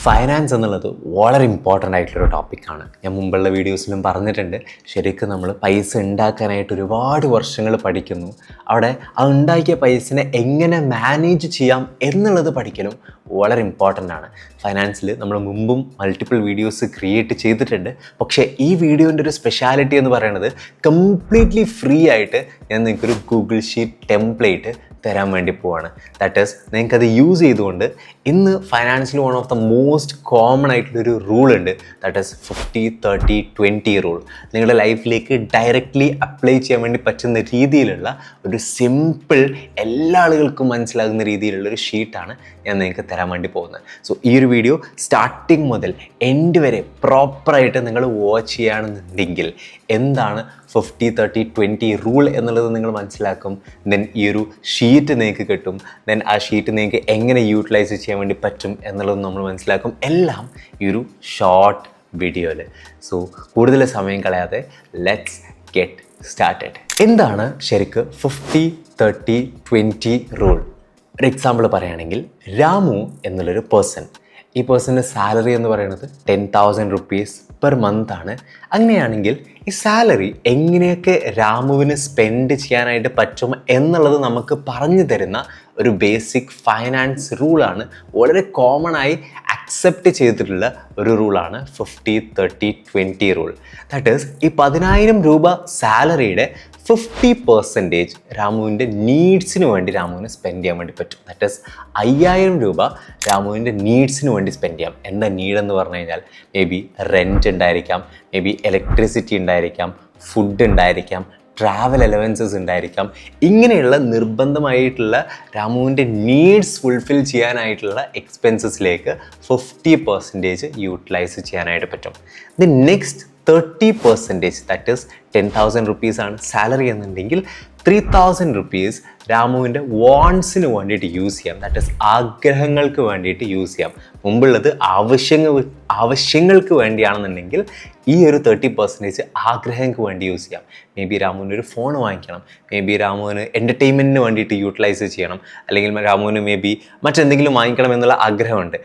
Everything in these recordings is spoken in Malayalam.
ഫൈനാൻസ് എന്നുള്ളത് വളരെ ഇമ്പോർട്ടൻ്റ് ആയിട്ടുള്ളൊരു ടോപ്പിക്കാണ്. ഞാൻ മുമ്പുള്ള വീഡിയോസിലും പറഞ്ഞിട്ടുണ്ട്. ശരിക്കും നമ്മൾ പൈസ ഉണ്ടാക്കാനായിട്ട് ഒരുപാട് വർഷങ്ങൾ പഠിക്കുന്നു. അവിടെ ആ ഉണ്ടാക്കിയ പൈസനെ എങ്ങനെ മാനേജ് ചെയ്യാം എന്നുള്ളത് പഠിക്കലും വളരെ ഇമ്പോർട്ടൻ്റ് ആണ്. ഫൈനാൻസിൽ നമ്മൾ മുമ്പും മൾട്ടിപ്പിൾ വീഡിയോസ് ക്രിയേറ്റ് ചെയ്തിട്ടുണ്ട്. പക്ഷേ ഈ വീഡിയോൻ്റെ ഒരു സ്പെഷ്യാലിറ്റി എന്ന് പറയുന്നത് കംപ്ലീറ്റ്ലി ഫ്രീ ആയിട്ട് ഞാൻ നിങ്ങൾക്കൊരു ഗൂഗിൾ ഷീറ്റ് ടെംപ്ലേറ്റ് തരാൻ വേണ്ടി പോവാണ്. ദാറ്റ് ഈസ് നിങ്ങൾക്കത് യൂസ് ചെയ്തുകൊണ്ട് ഇന്ന് ഫൈനാൻസിൽ one of the most common ആയിട്ടുള്ളൊരു റൂൾ ഉണ്ട്. That is 50-30-20 rule. നിങ്ങളുടെ ലൈഫിലേക്ക് ഡയറക്റ്റ്ലി അപ്ലൈ ചെയ്യാൻ വേണ്ടി പറ്റുന്ന രീതിയിലുള്ള ഒരു സിമ്പിൾ, എല്ലാ ആളുകൾക്കും മനസ്സിലാകുന്ന രീതിയിലുള്ളൊരു ഷീറ്റാണ് ഞാൻ നിങ്ങൾക്ക് തരാൻ വേണ്ടി പോകുന്നത്. സോ ഈ ഒരു വീഡിയോ സ്റ്റാർട്ടിങ് മുതൽ എൻഡ് വരെ പ്രോപ്പറായിട്ട് നിങ്ങൾ വാച്ച് ചെയ്യുകയാണെന്നുണ്ടെങ്കിൽ എന്താണ് 50-30-20 റൂൾ എന്നുള്ളത് നിങ്ങൾ മനസ്സിലാക്കും. ദെൻ ഈ ഒരു ഷീറ്റ് നിങ്ങൾക്ക് കിട്ടും. ദെൻ ആ ഷീറ്റ് നിങ്ങൾക്ക് എങ്ങനെ യൂട്ടിലൈസ് ചെയ്യാൻ വേണ്ടി പറ്റും എന്നുള്ളത് നമ്മൾ മനസ്സിലാക്കും. എല്ലാം ഈ ഒരു ഷോർട്ട് വീഡിയോയിൽ. സോ കൂടുതൽ സമയം കളയാതെ ലെറ്റ്സ് ഗെറ്റ് സ്റ്റാർട്ടഡ്. എന്താണ് ശരിക്ക് 50-30-20 റൂൾ? ഒരു എക്സാമ്പിൾ പറയുകയാണെങ്കിൽ, രാമു എന്നുള്ളൊരു പേഴ്സൺ, ഈ പേഴ്സൻ്റെ സാലറി എന്ന് പറയുന്നത് 10,000 rupees പെർ മന്ത് ആണ്. അങ്ങനെയാണെങ്കിൽ ഈ സാലറി എങ്ങനെയൊക്കെ രാമുവിന് സ്പെൻഡ് ചെയ്യാനായിട്ട് പറ്റും എന്നുള്ളത് നമുക്ക് പറഞ്ഞു തരുന്ന ഒരു ബേസിക് ഫൈനാൻസ് റൂളാണ്. വളരെ കോമൺ ആയി അക്സെപ്റ്റ് ചെയ്തിട്ടുള്ള ഒരു റൂളാണ് 50-30-20 റൂൾ. ദാറ്റ് ഈസ് ഈ 10,000 രൂപ സാലറിയുടെ 50% രാമുവിൻ്റെ നീഡ്സിന് വേണ്ടി രാമുവിന് സ്പെൻഡ് ചെയ്യാൻ വേണ്ടി പറ്റും. ദാറ്റ് ഈസ് 5,000 രൂപ രാമുവിൻ്റെ നീഡ്സിന് വേണ്ടി സ്പെൻഡ് ചെയ്യാം. എന്താ നീഡെന്ന് പറഞ്ഞു കഴിഞ്ഞാൽ, മേ ബി റെൻറ്റ് ഉണ്ടായിരിക്കാം, മേ ബി ഇലക്ട്രിസിറ്റി ഉണ്ടായിരിക്കാം, ഫുഡ് ഉണ്ടായിരിക്കാം, ട്രാവൽ അലവൻസസ് ഉണ്ടായിരിക്കാം. ഇങ്ങനെയുള്ള നിർബന്ധമായിട്ടുള്ള രാമുവിൻ്റെ നീഡ്സ് ഫുൾഫിൽ ചെയ്യാനായിട്ടുള്ള എക്സ്പെൻസസിലേക്ക് 50% യൂട്ടിലൈസ് ചെയ്യാനായിട്ട് പറ്റും. The next 30%, that is 10,000 rupees ആണ് സാലറി എന്നുണ്ടെങ്കിൽ 3,000 rupees രാമുവിൻ്റെ വാണ്ട്സിന് വേണ്ടിയിട്ട് യൂസ് ചെയ്യാം. ദാറ്റ് ഈസ് ആഗ്രഹങ്ങൾക്ക് വേണ്ടിയിട്ട് യൂസ് ചെയ്യാം. മുമ്പുള്ളത് ആവശ്യങ്ങൾക്ക് വേണ്ടിയാണെന്നുണ്ടെങ്കിൽ ഈ ഒരു 30% ആഗ്രഹങ്ങൾക്ക് വേണ്ടി യൂസ് ചെയ്യാം. മേ ബി രാമുവിന് ഒരു ഫോൺ വാങ്ങിക്കണം, മേ ബി രാമുവിന് എൻ്റർടൈൻമെൻറ്റിന് വേണ്ടിയിട്ട് യൂട്ടിലൈസ് ചെയ്യണം, അല്ലെങ്കിൽ രാമുവിന് മേ ബി മറ്റെന്തെങ്കിലും വാങ്ങിക്കണം എന്നുള്ള ആഗ്രഹമുണ്ട്.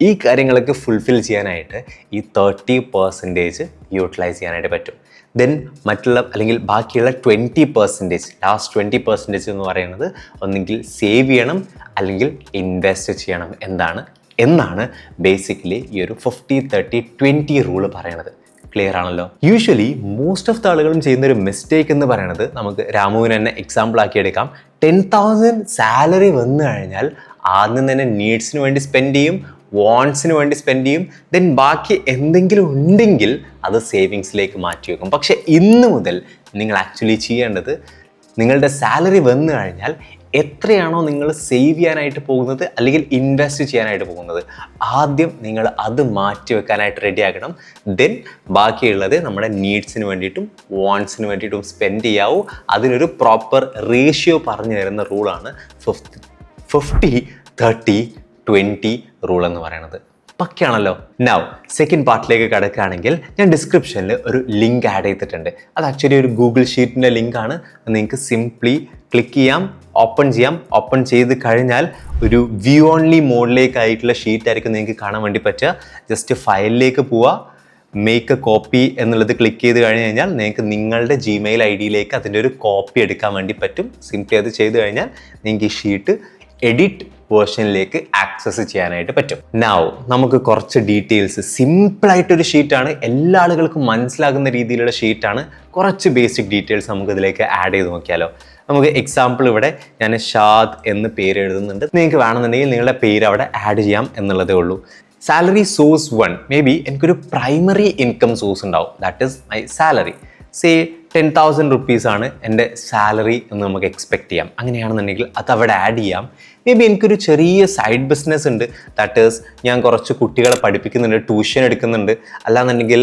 ഈ കാര്യങ്ങളൊക്കെ ഫുൾഫിൽ ചെയ്യാനായിട്ട് ഈ 30% യൂട്ടിലൈസ് ചെയ്യാനായിട്ട് പറ്റും. ദെൻ മറ്റുള്ള അല്ലെങ്കിൽ ബാക്കിയുള്ള 20%, ലാസ്റ്റ് 20% എന്ന് പറയുന്നത് ഒന്നെങ്കിൽ സേവ് ചെയ്യണം അല്ലെങ്കിൽ ഇൻവെസ്റ്റ് ചെയ്യണം എന്നാണ് ബേസിക്കലി ഈ ഒരു 50-30-20 റൂള് പറയണത്. ക്ലിയർ ആണല്ലോ? യൂഷ്വലി മോസ്റ്റ് ഓഫ് ദ ആളുകളും ചെയ്യുന്നൊരു മിസ്റ്റേക്ക് എന്ന് പറയുന്നത്, നമുക്ക് രാമുവിന് തന്നെ എക്സാമ്പിൾ ആക്കി എടുക്കാം. 10,000 സാലറി വന്നു കഴിഞ്ഞാൽ ആദ്യം തന്നെ നീഡ്സിന് വേണ്ടി സ്പെൻഡ് ചെയ്യും, വാണ്ട്സിന് വേണ്ടി സ്പെൻഡ് ചെയ്യും. ദെൻ ബാക്കി എന്തെങ്കിലും ഉണ്ടെങ്കിൽ അത് സേവിങ്സിലേക്ക് മാറ്റി വെക്കും. പക്ഷേ ഇന്ന് മുതൽ നിങ്ങൾ ആക്ച്വലി ചെയ്യേണ്ടത്, നിങ്ങളുടെ സാലറി വന്നു കഴിഞ്ഞാൽ എത്രയാണോ നിങ്ങൾ സേവ് ചെയ്യാനായിട്ട് പോകുന്നത് അല്ലെങ്കിൽ ഇൻവെസ്റ്റ് ചെയ്യാനായിട്ട് പോകുന്നത്, ആദ്യം നിങ്ങൾ അത് മാറ്റി വെക്കാനായിട്ട് റെഡി ആക്കണം. ദെൻ ബാക്കിയുള്ളത് നമ്മുടെ നീഡ്സിന് വേണ്ടിയിട്ടും വാണ്ട്സിന് വേണ്ടിയിട്ടും സ്പെൻഡ് ചെയ്യാവൂ. അതിനൊരു പ്രോപ്പർ റേഷ്യോ പറഞ്ഞു തരുന്ന റൂളാണ് 50-30-20 റൂൾ എന്ന് പറയുന്നത്. പക്കയാണല്ലോ? നൗ സെക്കൻഡ് പാർട്ടിലേക്ക് കിടക്കുകയാണെങ്കിൽ, ഞാൻ ഡിസ്ക്രിപ്ഷനിൽ ഒരു ലിങ്ക് ആഡ് ചെയ്തിട്ടുണ്ട്. അത് ആക്ച്വലി ഒരു ഗൂഗിൾ ഷീറ്റിൻ്റെ ലിങ്കാണ്. നിങ്ങൾക്ക് സിംപ്ലി ക്ലിക്ക് ചെയ്യാം, ഓപ്പൺ ചെയ്യാം. ഓപ്പൺ ചെയ്ത് കഴിഞ്ഞാൽ ഒരു വ്യൂ ഓൺലി മോഡിലേക്കായിട്ടുള്ള ഷീറ്റായിരിക്കും നിങ്ങൾക്ക് കാണാൻ വേണ്ടി പറ്റുക. ജസ്റ്റ് ഫയലിലേക്ക് പോവുക, മേക്ക് എ കോപ്പി എന്നുള്ളത് ക്ലിക്ക് ചെയ്ത് കഴിഞ്ഞ് കഴിഞ്ഞാൽ നിങ്ങൾക്ക് നിങ്ങളുടെ ജിമെയിൽ ID-യിലേക്ക് അതിൻ്റെ ഒരു കോപ്പി എടുക്കാൻ വേണ്ടി പറ്റും. സിംപ്ലി അത് ചെയ്ത് കഴിഞ്ഞാൽ നിങ്ങൾക്ക് ഈ ഷീറ്റ് എഡിറ്റ് വേർഷനിലേക്ക് ആക്സസ് ചെയ്യാനായിട്ട് പറ്റും. നൗ നമുക്ക് കുറച്ച് ഡീറ്റെയിൽസ്, സിമ്പിളായിട്ടൊരു ഷീറ്റാണ്, എല്ലാ ആളുകൾക്കും മനസ്സിലാകുന്ന രീതിയിലുള്ള ഷീറ്റാണ്. കുറച്ച് ബേസിക് ഡീറ്റെയിൽസ് നമുക്ക് ഇതിലേക്ക് ആഡ് ചെയ്ത് നോക്കിയാലോ? നമുക്ക് എക്സാമ്പിൾ ഇവിടെ ഞാൻ ഷാദ് എന്ന് പേര് എഴുതുന്നുണ്ട്. നിങ്ങൾക്ക് വേണമെന്നുണ്ടെങ്കിൽ നിങ്ങളുടെ പേര് അവിടെ ആഡ് ചെയ്യാം എന്നുള്ളതേ ഉള്ളൂ. സാലറി സോഴ്സ് 1, മേ ബി എനിക്കൊരു പ്രൈമറി ഇൻകം സോഴ്സ് ഉണ്ടാവും. That is my salary. Say 10,000 rupees ആണ് എൻ്റെ സാലറി എന്ന് നമുക്ക് എക്സ്പെക്റ്റ് ചെയ്യാം. അങ്ങനെയാണെന്നുണ്ടെങ്കിൽ അത് അവിടെ ആഡ് ചെയ്യാം. മേ ബി എനിക്കൊരു ചെറിയ സൈഡ് ബിസിനസ് ഉണ്ട്. ദാറ്റ് ഈസ് ഞാൻ കുറച്ച് കുട്ടികളെ പഠിപ്പിക്കുന്നുണ്ട്, ട്യൂഷൻ എടുക്കുന്നുണ്ട്, അല്ലാന്നുണ്ടെങ്കിൽ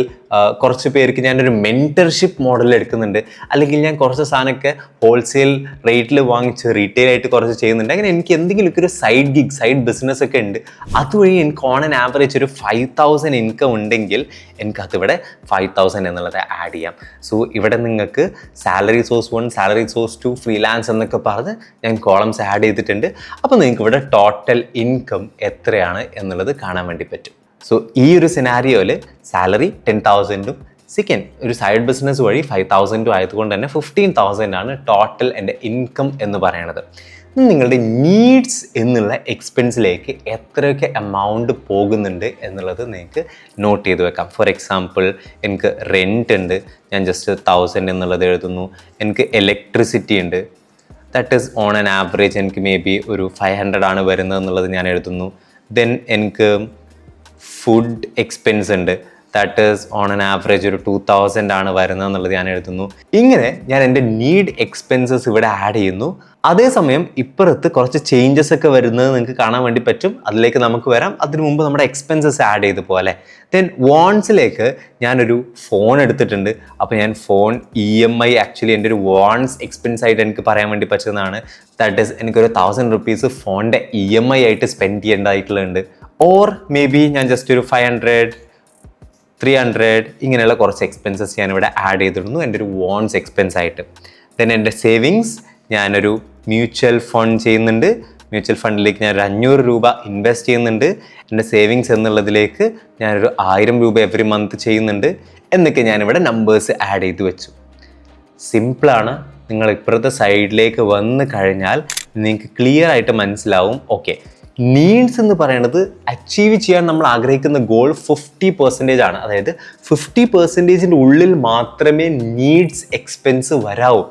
കുറച്ച് പേർക്ക് ഞാനൊരു മെൻറ്റർഷിപ്പ് മോഡൽ എടുക്കുന്നുണ്ട്, അല്ലെങ്കിൽ ഞാൻ കുറച്ച് സാധനമൊക്കെ ഹോൾസെയിൽ റേറ്റിൽ വാങ്ങിച്ച് റീറ്റെയിൽ ആയിട്ട് കുറച്ച് ചെയ്യുന്നുണ്ട്. അങ്ങനെ എനിക്ക് എന്തെങ്കിലുമൊക്കെ ഒരു സൈഡ് ഗിഗ്, സൈഡ് ബിസിനസ് ഒക്കെ ഉണ്ട്. അതുവഴി എനിക്ക് ഓൺ ആൻ ആവറേജ് ഒരു 5,000 ഇൻകം ഉണ്ടെങ്കിൽ എനിക്ക് അതിവിടെ 5,000 എന്നുള്ളത് ആഡ് ചെയ്യാം. സോ ഇവിടെ നിങ്ങൾക്ക് salary source 1, salary source 2, freelance എന്നൊക്കെ പറഞ്ഞ് ഞാൻ കോളംസ് ആഡ് ചെയ്തിട്ടുണ്ട്. അപ്പോൾ നിങ്ങൾക്ക് ഇവിടെ ടോട്ടൽ ഇൻകം എത്രയാണ് എന്നുള്ളത് കാണാൻ വേണ്ടി പറ്റും. സോ ഈ ഒരു സിനാരിയോയിൽ സാലറി 10,000 സെക്കൻഡ് ഒരു സൈഡ് ബിസിനസ് വഴി 5,000 ആയതുകൊണ്ട് തന്നെ 15,000 ആണ് ടോട്ടൽ എൻ്റെ ഇൻകം എന്ന് പറയുന്നത്. നിങ്ങളുടെ നീഡ്സ് എന്നുള്ള എക്സ്പെൻസിലേക്ക് എത്രയൊക്കെ എമൗണ്ട് പോകുന്നുണ്ട് എന്നുള്ളത് നിങ്ങൾക്ക് നോട്ട് ചെയ്ത് വെക്കാം. ഫോർ എക്സാമ്പിൾ എനിക്ക് റെൻറ്റ് ഉണ്ട്, ഞാൻ ജസ്റ്റ് 1,000 എന്നുള്ളത് എഴുതുന്നു. എനിക്ക് ഇലക്ട്രിസിറ്റി ഉണ്ട്, that is on an average എനിക്ക് മേ ബി ഒരു 500 ആണ് വരുന്നത് എന്നുള്ളത് ഞാൻ എഴുതുന്നു. ദെൻ എനിക്ക് ഫുഡ് എക്സ്പെൻസ് ഉണ്ട്, that is on an average ഒരു 2,000 ആണ് വരുന്നത് എന്നുള്ളത് ഞാൻ എഴുതുന്നു. ഇങ്ങനെ ഞാൻ എൻ്റെ നീഡ് എക്സ്പെൻസസ് ഇവിടെ ആഡ് ചെയ്യുന്നു. അതേസമയം ഇപ്പുറത്ത് കുറച്ച് ചേഞ്ചസ് ഒക്കെ വരുന്നത് നിങ്ങൾക്ക് കാണാൻ വേണ്ടി പറ്റും. അതിലേക്ക് നമുക്ക് വരാം. അതിനു മുമ്പ് നമ്മുടെ എക്സ്പെൻസസ് ആഡ് ചെയ്ത് പോലെ. ദെൻ വാൺസിലേക്ക് ഞാനൊരു ഫോൺ എടുത്തിട്ടുണ്ട്. അപ്പോൾ ഞാൻ ഫോൺ EMI ആക്ച്വലി എൻ്റെ ഒരു വാൺസ് എക്സ്പെൻസ് ആയിട്ട് എനിക്ക് പറയാൻ വേണ്ടി പറ്റുന്നതാണ്. ദാറ്റ് ഈസ് എനിക്കൊരു 1,000 rupees ഫോണിൻ്റെ EMI ആയിട്ട് സ്പെൻഡ് ചെയ്യേണ്ടതായിട്ടുള്ളത്. ഓർ മേ ബി ഞാൻ ജസ്റ്റ് ഒരു 500, 300 ഇങ്ങനെയുള്ള കുറച്ച് എക്സ്പെൻസസ് ഞാനിവിടെ ആഡ് ചെയ്തിടുന്നു എൻ്റെ ഒരു വാൺസ് എക്സ്പെൻസ് ആയിട്ട്. ദെൻ എൻ്റെ സേവിങ്സ് ഞാനൊരു മ്യൂച്വൽ ഫണ്ട് ചെയ്യുന്നുണ്ട്. മ്യൂച്വൽ ഫണ്ടിലേക്ക് ഞാനൊരു 500 രൂപ ഇൻവെസ്റ്റ് ചെയ്യുന്നുണ്ട്. എൻ്റെ സേവിങ്സ് എന്നുള്ളതിലേക്ക് ഞാനൊരു 1000 രൂപ എവറി മന്ത് ചെയ്യുന്നുണ്ട് എന്നൊക്കെ ഞാനിവിടെ നമ്പേഴ്സ് ആഡ് ചെയ്ത് വെച്ചു. സിമ്പിളാണ്. നിങ്ങൾ ഇപ്പുറത്തെ സൈഡിലേക്ക് വന്നു കഴിഞ്ഞാൽ നിങ്ങൾക്ക് ക്ലിയർ ആയിട്ട് മനസ്സിലാവും. ഓക്കെ, നീഡ്സ് എന്ന് പറയുന്നത് അച്ചീവ് ചെയ്യാൻ നമ്മൾ ആഗ്രഹിക്കുന്ന ഗോൾ 50% ആണ്. അതായത് 50% ഉള്ളിൽ മാത്രമേ നീഡ്സ് എക്സ്പെൻസ് വരാവൂ.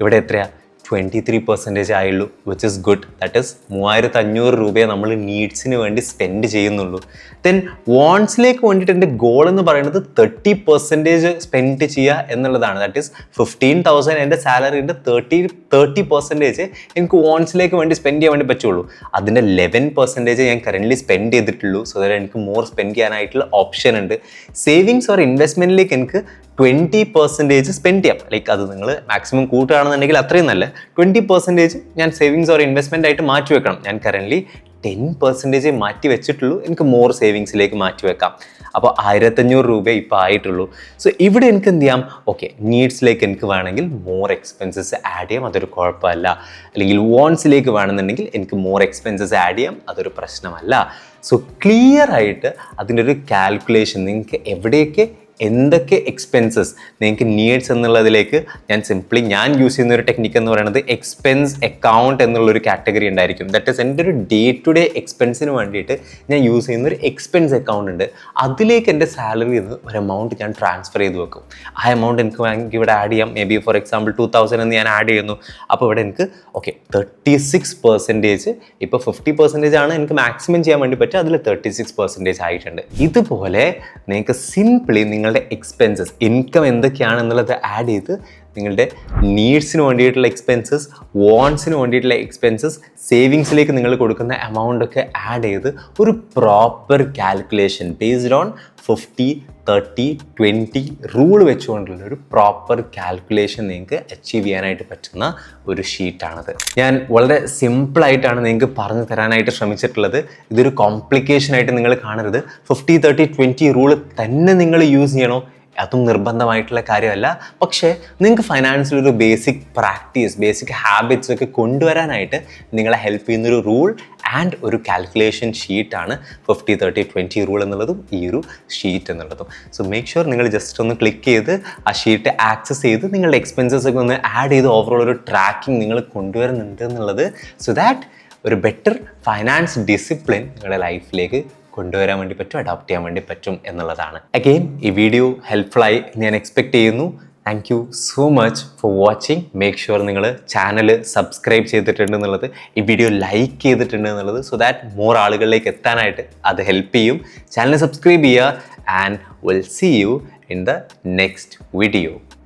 ഇവിടെ എത്രയാ? 23% ആയുള്ളൂ, which is good. That is 3,500 രൂപയെ നമ്മൾ നീഡ്സിന് വേണ്ടി സ്പെൻഡ് ചെയ്യുന്നുള്ളൂ. ദെൻ വാൺസിലേക്ക് വേണ്ടിയിട്ട് എൻ്റെ ഗോൾ എന്ന് പറയുന്നത് 30% സ്പെൻഡ് ചെയ്യുക എന്നുള്ളതാണ്. ദാറ്റ് ഈസ് 15,000 എൻ്റെ സാലറിൻ്റെ 30% എനിക്ക് വാൺസിലേക്ക് വേണ്ടി സ്പെൻഡ് ചെയ്യാൻ വേണ്ടി പറ്റുള്ളൂ. അതിൻ്റെ 11% ഞാൻ കറൻ്റ്ലി സ്പെൻഡ് ചെയ്തിട്ടുള്ളൂ. സോ ദാറ്റ് എനിക്ക് മോർ സ്പെൻഡ് ചെയ്യാനായിട്ടുള്ള ഓപ്ഷൻ ഉണ്ട്. സേവിങ്സ് ഓർ ഇൻവെസ്റ്റ്മെൻറ്റിലേക്ക് എനിക്ക് 20% സ്പെൻഡ് ചെയ്യാം. ലൈക്ക് അത് നിങ്ങൾ മാക്സിമം കൂട്ടുകയാണെന്നുണ്ടെങ്കിൽ അത്രയും നല്ല. 20% ഞാൻ സേവിങ്സ് ഓർ ഇൻവെസ്റ്റ്മെൻ്റ് ആയിട്ട് മാറ്റി വെക്കണം. ഞാൻ കറൻ്റ്ലി 10% മാറ്റി വെച്ചിട്ടുള്ളൂ. എനിക്ക് മോർ സേവിങ്സിലേക്ക് മാറ്റി വെക്കാം. അപ്പോൾ 1,500 രൂപ ഇപ്പോൾ ആയിട്ടുള്ളൂ. സോ ഇവിടെ എനിക്ക് എന്ത് ചെയ്യാം? ഓക്കെ, നീഡ്സിലേക്ക് എനിക്ക് വേണമെങ്കിൽ മോർ എക്സ്പെൻസസ് ആഡ് ചെയ്യാം, അതൊരു കുഴപ്പമല്ല. അല്ലെങ്കിൽ വാൺസിലേക്ക് വേണമെന്നുണ്ടെങ്കിൽ എനിക്ക് മോർ എക്സ്പെൻസസ് ആഡ് ചെയ്യാം, അതൊരു പ്രശ്നമല്ല. സോ ക്ലിയർ ആയിട്ട് അതിൻ്റെ ഒരു കാൽക്കുലേഷൻ നിങ്ങൾക്ക് എവിടെയൊക്കെ എന്തൊക്കെ എക്സ്പെൻസസ് നിങ്ങൾക്ക് നീഡ്സ് എന്നുള്ളതിലേക്ക് ഞാൻ യൂസ് ചെയ്യുന്ന ഒരു ടെക്നിക്ക് എന്ന് പറയുന്നത് എക്സ്പെൻസ് അക്കൗണ്ട് എന്നുള്ളൊരു കാറ്റഗറി ഉണ്ടായിരിക്കും. ദാറ്റ് ഈസ് എൻ്റെ ഒരു ഡേ ടു ഡേ എക്സ്പെൻസിന് വേണ്ടിയിട്ട് ഞാൻ യൂസ് ചെയ്യുന്ന ഒരു എക്സ്പെൻസ് അക്കൗണ്ട് ഉണ്ട്. അതിലേക്ക് എൻ്റെ സാലറിയിൽ നിന്ന് ഒരു എമൗണ്ട് ഞാൻ ട്രാൻസ്ഫർ ചെയ്ത് വെക്കും. ആ എമൗണ്ട് എനിക്ക് വേണമെങ്കിൽ ഇവിടെ ആഡ് ചെയ്യാം. മേ ബി ഫോർ എക്സാമ്പിൾ 2,000 എന്ന് ഞാൻ ആഡ് ചെയ്യുന്നു. അപ്പോൾ ഇവിടെ എനിക്ക് ഓക്കെ 36%, ഇപ്പോൾ 50% ആണ് എനിക്ക് മാക്സിമം ചെയ്യാൻ വേണ്ടി പറ്റുക, അതിൽ 36% ആയിട്ടുണ്ട്. ഇതുപോലെ നിങ്ങൾക്ക് സിംപ്ലി നിങ്ങളുടെ എക്സ്പെൻസസ് ഇൻകം എന്തൊക്കെയാണെന്നുള്ളത് ആഡ് ചെയ്ത് നിങ്ങളുടെ നീഡ്സിന് വേണ്ടിയിട്ടുള്ള എക്സ്പെൻസസ്, വാൺസിന് വേണ്ടിയിട്ടുള്ള എക്സ്പെൻസസ്, സേവിങ്സിലേക്ക് നിങ്ങൾ കൊടുക്കുന്ന എമൗണ്ട് ഒക്കെ ആഡ് ചെയ്ത് ഒരു proper calculation based on 50-30-20 rule വെച്ചുകൊണ്ടുള്ള ഒരു പ്രോപ്പർ കാൽക്കുലേഷൻ നിങ്ങൾക്ക് അച്ചീവ് ചെയ്യാനായിട്ട് പറ്റുന്ന ഒരു ഷീറ്റാണത്. ഞാൻ വളരെ സിമ്പിളായിട്ടാണ് നിങ്ങൾക്ക് പറഞ്ഞു തരാനായിട്ട് ശ്രമിച്ചിട്ടുള്ളത്. ഇതൊരു കോംപ്ലിക്കേഷനായിട്ട് നിങ്ങൾ കാണരുത്. 50-30-20 റൂൾ തന്നെ നിങ്ങൾ യൂസ് ചെയ്യണോ? അതും നിർബന്ധമായിട്ടുള്ള കാര്യമല്ല. പക്ഷേ നിങ്ങൾക്ക് ഫൈനാൻസിലൊരു ബേസിക് പ്രാക്ടീസ്, ബേസിക് ഹാബിറ്റ്സ് ഒക്കെ കൊണ്ടുവരാനായിട്ട് നിങ്ങളെ ഹെൽപ്പ് ചെയ്യുന്നൊരു റൂൾ ആൻഡ് ഒരു കാൽക്കുലേഷൻ ഷീറ്റാണ് 50-30-20 റൂൾ എന്നുള്ളതും ഈ ഒരു ഷീറ്റ് എന്നുള്ളതും. സോ മേക്ക് ഷുവർ നിങ്ങൾ ജസ്റ്റ് ഒന്ന് ക്ലിക്ക് ചെയ്ത് ആ ഷീറ്റ് ആക്സസ് ചെയ്ത് നിങ്ങളുടെ എക്സ്പെൻസസ് ഒക്കെ ഒന്ന് ആഡ് ചെയ്ത് ഓവറോൾ ഒരു ട്രാക്കിംഗ് നിങ്ങൾ കൊണ്ടുവരുന്നുണ്ട് എന്നുള്ളത്, സോ ദാറ്റ് ഒരു ബെറ്റർ ഫൈനാൻസ് ഡിസിപ്ലിൻ നിങ്ങളുടെ ലൈഫിലേക്ക് കൊണ്ടുവരാൻ വേണ്ടി പറ്റും, അഡോപ്റ്റ് ചെയ്യാൻ വേണ്ടി പറ്റും എന്നുള്ളതാണ്. അഗെയിൻ ഈ വീഡിയോ ഹെൽപ്ഫുള്ളായി ഞാൻ എക്സ്പെക്റ്റ് ചെയ്യുന്നു. Thank you so much for watching. Make sure നിങ്ങൾ ചാനൽ സബ്സ്ക്രൈബ് ചെയ്തിട്ടുണ്ട് എന്നുള്ളത്, ഈ വീഡിയോ ലൈക്ക് ചെയ്തിട്ടുണ്ട് എന്നുള്ളത്, സോ ദാറ്റ് മോർ ആളുകളിലേക്ക് എത്താനായിട്ട് അത് ഹെൽപ്പ് ചെയ്യും. ചാനൽ സബ്സ്ക്രൈബ് ചെയ്യുക and will see you in the next video.